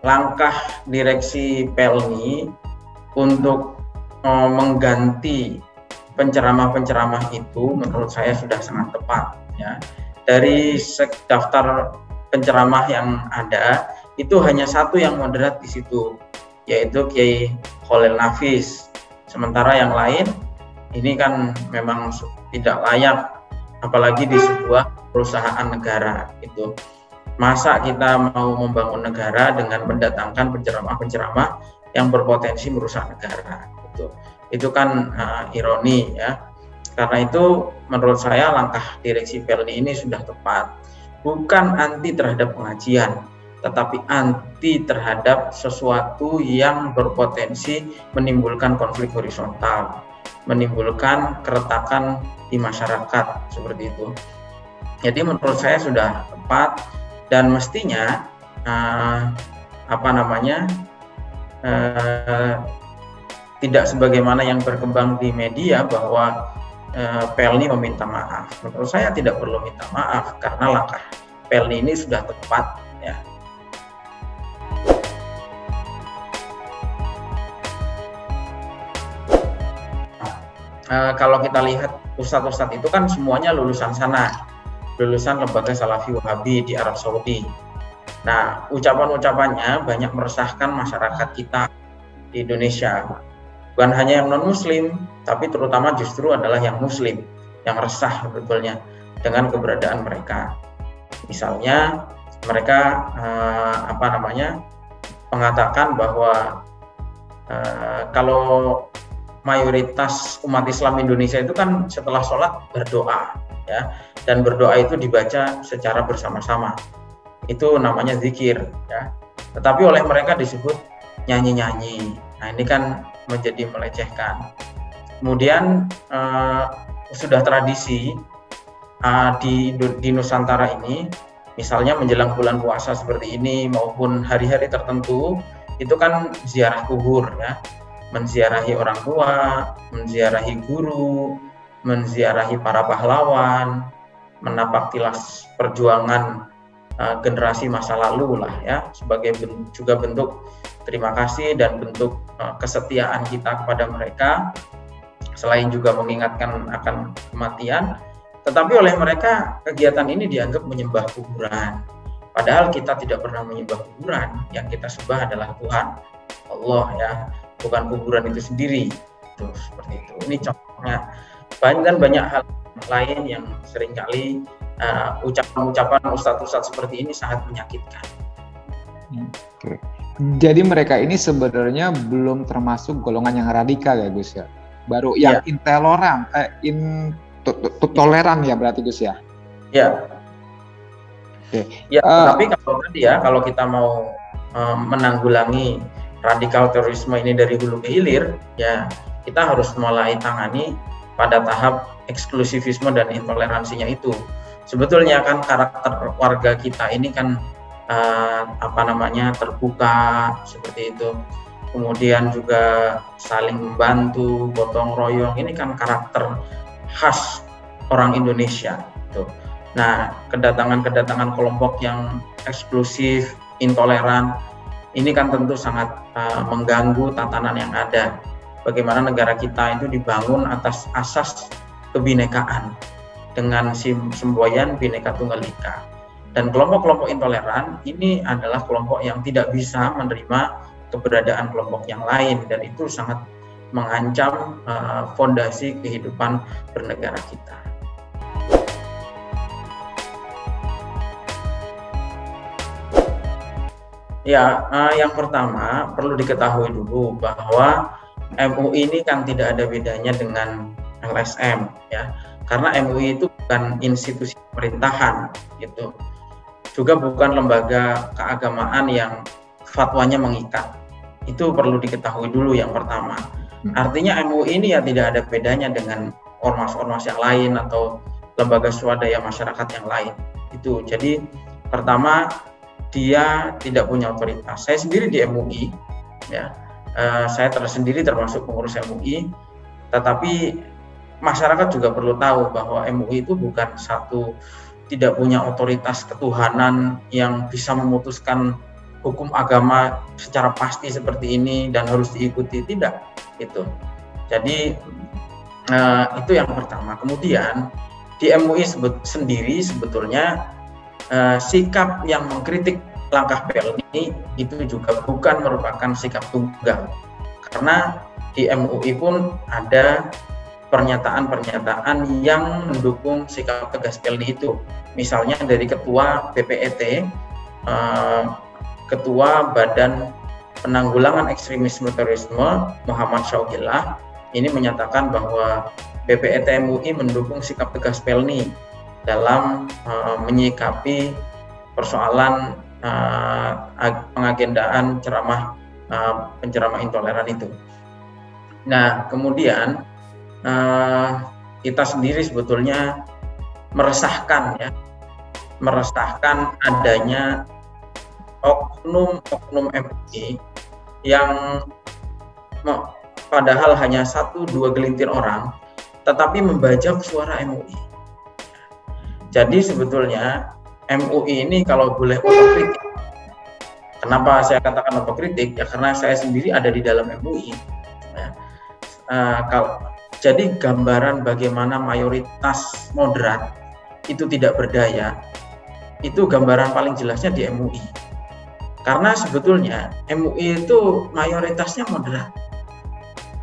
langkah direksi Pelni untuk mengganti penceramah-penceramah itu menurut saya sudah sangat tepat ya. Dari daftar penceramah yang ada itu hanya satu yang moderat di situ, yaitu Kiai Khalil Nafis. Sementara yang lain ini kan memang tidak layak, apalagi di sebuah perusahaan negara itu. Masa kita mau membangun negara dengan mendatangkan penceramah-penceramah yang berpotensi merusak negara gitu. Itu kan ironi ya. Karena itu menurut saya langkah direksi Pelni ini sudah tepat. Bukan anti terhadap pengajian, tetapi anti terhadap sesuatu yang berpotensi menimbulkan konflik horizontal, menimbulkan keretakan di masyarakat seperti itu. Jadi menurut saya sudah tepat dan mestinya tidak sebagaimana yang berkembang di media bahwa Pelni meminta maaf. Menurut saya tidak perlu minta maaf karena langkah Pelni ini sudah tepat ya. Kalau kita lihat ustadz-ustadz itu kan semuanya lulusan sana, lulusan lembaga Salafi Wahabi di Arab Saudi. Nah, ucapan-ucapannya banyak meresahkan masyarakat kita di Indonesia. Bukan hanya yang non-muslim, tapi terutama justru adalah yang muslim, yang resah sebetulnya dengan keberadaan mereka. Misalnya, mereka mengatakan bahwa kalau mayoritas umat Islam Indonesia itu kan setelah sholat berdoa, ya, dan berdoa itu dibaca secara bersama-sama. Itu namanya zikir, ya. Tetapi oleh mereka disebut nyanyi-nyanyi. Nah, ini kan menjadi melecehkan. Kemudian sudah tradisi di Nusantara ini, misalnya menjelang bulan puasa seperti ini maupun hari-hari tertentu, itu kan ziarah kubur, ya, menziarahi orang tua, menziarahi guru, menziarahi para pahlawan, menapak tilas perjuangan generasi masa lalu lah, ya, sebagai juga bentuk terima kasih dan bentuk kesetiaan kita kepada mereka, selain juga mengingatkan akan kematian. Tetapi oleh mereka kegiatan ini dianggap menyembah kuburan, padahal kita tidak pernah menyembah kuburan. Yang kita sembah adalah Tuhan Allah, ya, bukan kuburan itu sendiri. Tuh, seperti itu. Ini contohnya. Banyak hal lain yang seringkali ucapan-ucapan ustadz-ustadz seperti ini sangat menyakitkan. Oke. Jadi mereka ini sebenarnya belum termasuk golongan yang radikal ya Gus ya? Baru yang intoleran ya berarti Gus ya? Ya. Oke. Ya, tapi kalau tadi ya, kalau kita mau menanggulangi radikal terorisme ini dari hulu ke hilir, ya kita harus mulai tangani pada tahap eksklusivisme dan intoleransinya itu. Sebetulnya kan karakter warga kita ini kan terbuka seperti itu. Kemudian juga saling membantu, gotong royong. Ini kan karakter khas orang Indonesia. Gitu. Nah, kedatangan kelompok yang eksklusif, intoleran, ini kan tentu sangat mengganggu tatanan yang ada. Bagaimana negara kita itu dibangun atas asas kebinekaan dengan semboyan Bhinneka Tunggal Ika. Dan kelompok-kelompok intoleran ini adalah kelompok yang tidak bisa menerima keberadaan kelompok yang lain, dan itu sangat mengancam fondasi kehidupan bernegara kita. Ya, yang pertama perlu diketahui dulu bahwa MUI ini kan tidak ada bedanya dengan LSM, ya, karena MUI itu bukan institusi pemerintahan, gitu. Juga bukan lembaga keagamaan yang fatwanya mengikat. Itu perlu diketahui dulu yang pertama. Artinya MUI ini ya tidak ada bedanya dengan ormas-ormas yang lain atau lembaga swadaya masyarakat yang lain. Itu. Jadi pertama, dia tidak punya otoritas. Saya sendiri di MUI, ya, saya sendiri termasuk pengurus MUI, tetapi masyarakat juga perlu tahu bahwa MUI itu tidak punya otoritas ketuhanan yang bisa memutuskan hukum agama secara pasti seperti ini dan harus diikuti, tidak itu. Jadi itu yang pertama. Kemudian di MUI sendiri sebetulnya sikap yang mengkritik langkah PLN itu juga bukan merupakan sikap tunggal, karena di MUI pun ada pernyataan-pernyataan yang mendukung sikap tegas PLN itu. Misalnya dari Ketua BPET, Ketua Badan Penanggulangan Ekstremisme Terorisme Muhammad Syauqillah ini menyatakan bahwa BPET MUI mendukung sikap tegas PLN dalam menyikapi persoalan pengagendaan penceramah intoleran itu. Nah, kemudian kita sendiri sebetulnya meresahkan adanya oknum MUI yang padahal hanya 1-2 gelintir orang, tetapi membajak suara MUI. Jadi sebetulnya MUI ini kalau boleh otokritik, kenapa saya katakan otokritik? Ya karena saya sendiri ada di dalam MUI. Jadi gambaran bagaimana mayoritas moderat itu tidak berdaya, itu gambaran paling jelasnya di MUI. Karena sebetulnya MUI itu mayoritasnya moderat.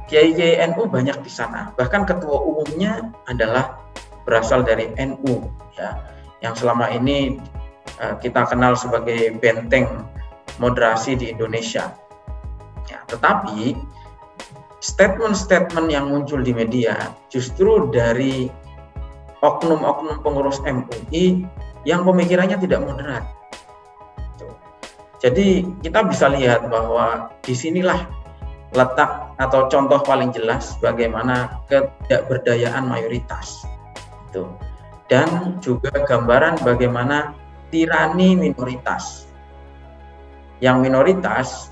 Kiai-kiai NU banyak di sana. Bahkan ketua umumnya adalah berasal dari NU, ya, yang selama ini kita kenal sebagai benteng moderasi di Indonesia. Ya, tetapi statement-statement yang muncul di media justru dari oknum-oknum pengurus MUI yang pemikirannya tidak moderat. Jadi kita bisa lihat bahwa disinilah letak atau contoh paling jelas bagaimana ketidakberdayaan mayoritas. Dan juga gambaran bagaimana tirani minoritas. Yang minoritas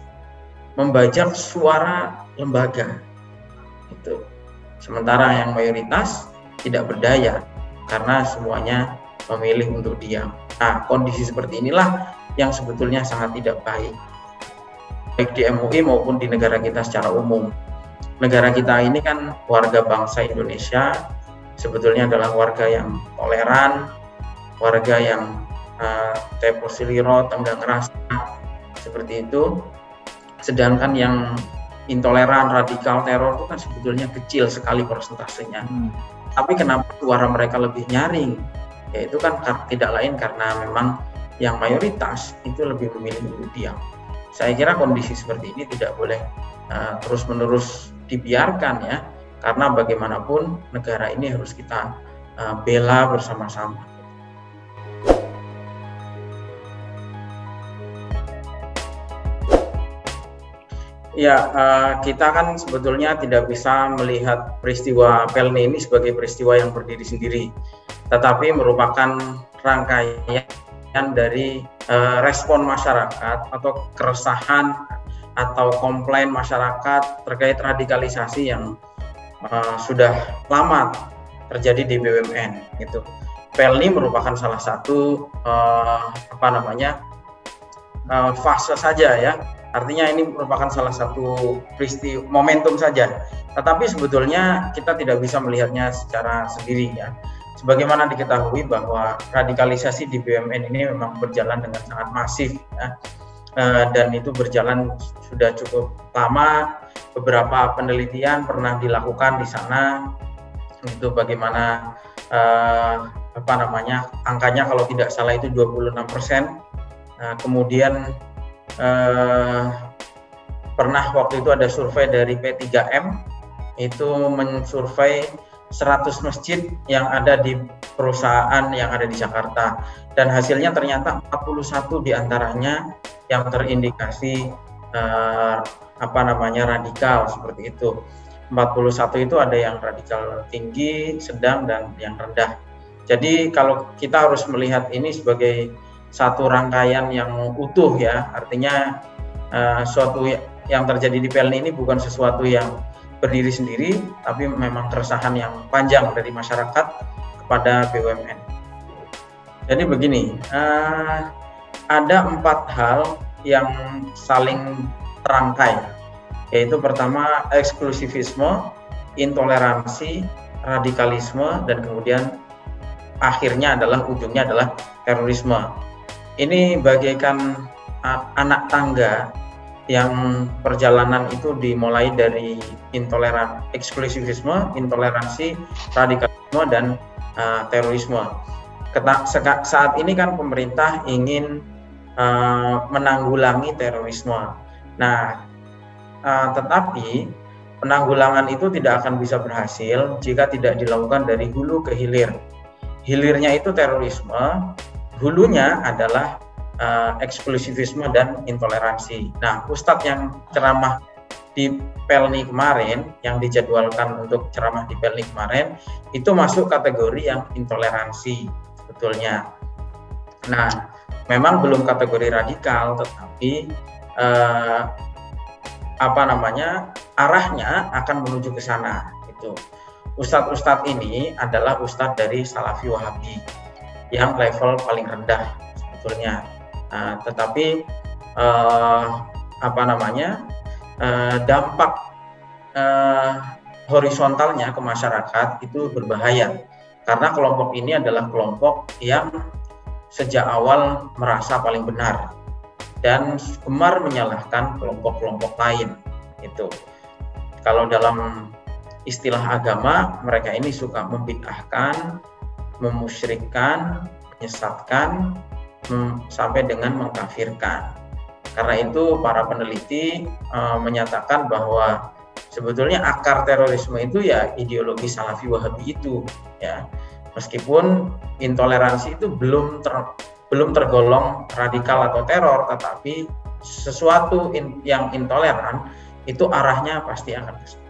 membajak suara lembaga. Sementara yang mayoritas tidak berdaya karena semuanya memilih untuk diam. Nah, kondisi seperti inilah yang sebetulnya sangat tidak baik, baik di MUI maupun di negara kita secara umum. Negara kita ini kan warga bangsa Indonesia sebetulnya adalah warga yang toleran, warga yang tempo siliro, tenggang rasa, seperti itu. Sedangkan yang intoleran, radikal, teror itu kan sebetulnya kecil sekali persentasenya. Tapi kenapa suara mereka lebih nyaring? Ya itu kan tidak lain karena memang yang mayoritas itu lebih memilih untuk diam. Saya kira kondisi seperti ini tidak boleh terus-menerus dibiarkan, ya, karena bagaimanapun negara ini harus kita bela bersama-sama. Ya, kita kan sebetulnya tidak bisa melihat peristiwa PLN ini sebagai peristiwa yang berdiri sendiri, tetapi merupakan rangkaian dari respon masyarakat atau keresahan atau komplain masyarakat terkait radikalisasi yang sudah lama terjadi di BUMN. Gitu. PLN merupakan salah satu fase saja, ya. Artinya ini merupakan salah satu peristiwa momentum saja. Tetapi sebetulnya kita tidak bisa melihatnya secara sendiri, ya. Sebagaimana diketahui bahwa radikalisasi di BUMN ini memang berjalan dengan sangat masif, ya. Dan itu berjalan sudah cukup lama. Beberapa penelitian pernah dilakukan di sana. Itu bagaimana angkanya kalau tidak salah itu 26%. Kemudian pernah waktu itu ada survei dari P3M itu mensurvei 100 masjid yang ada di perusahaan yang ada di Jakarta, dan hasilnya ternyata 41 diantaranya yang terindikasi radikal seperti itu. 41 itu ada yang radikal tinggi, sedang, dan yang rendah. Jadi kalau kita harus melihat ini sebagai satu rangkaian yang utuh, ya, artinya suatu yang terjadi di PLN ini bukan sesuatu yang berdiri sendiri, tapi memang keresahan yang panjang dari masyarakat kepada BUMN. Jadi begini, ada 4 hal yang saling terangkai, yaitu pertama eksklusivisme, intoleransi, radikalisme, dan kemudian akhirnya adalah ujungnya adalah terorisme. Ini bagaikan anak tangga yang perjalanan itu dimulai dari eksklusivisme, intoleransi, radikalisme, dan terorisme. Saat ini kan pemerintah ingin menanggulangi terorisme. Nah, tetapi penanggulangan itu tidak akan bisa berhasil jika tidak dilakukan dari hulu ke hilir. Hilirnya itu terorisme, hulunya adalah eksklusivisme dan intoleransi. Nah, Ustadz yang ceramah di Pelni kemarin, yang dijadwalkan untuk ceramah di Pelni kemarin, itu masuk kategori yang intoleransi sebetulnya. Nah, memang belum kategori radikal, tetapi arahnya akan menuju ke sana. Gitu. Ustadz-ustadz ini adalah ustadz dari Salafi Wahabi yang level paling rendah sebetulnya. Tetapi dampak horizontalnya ke masyarakat itu berbahaya, karena kelompok ini adalah kelompok yang sejak awal merasa paling benar dan gemar menyalahkan kelompok-kelompok lain. Itu kalau dalam istilah agama, mereka ini suka membid'ahkan, memusyrikkan, menyesatkan, sampai dengan mengkafirkan. Karena itu para peneliti menyatakan bahwa sebetulnya akar terorisme itu ya ideologi Salafi Wahabi itu, ya. Meskipun intoleransi itu belum tergolong radikal atau teror, tetapi sesuatu yang intoleran itu arahnya pasti akan ke sana.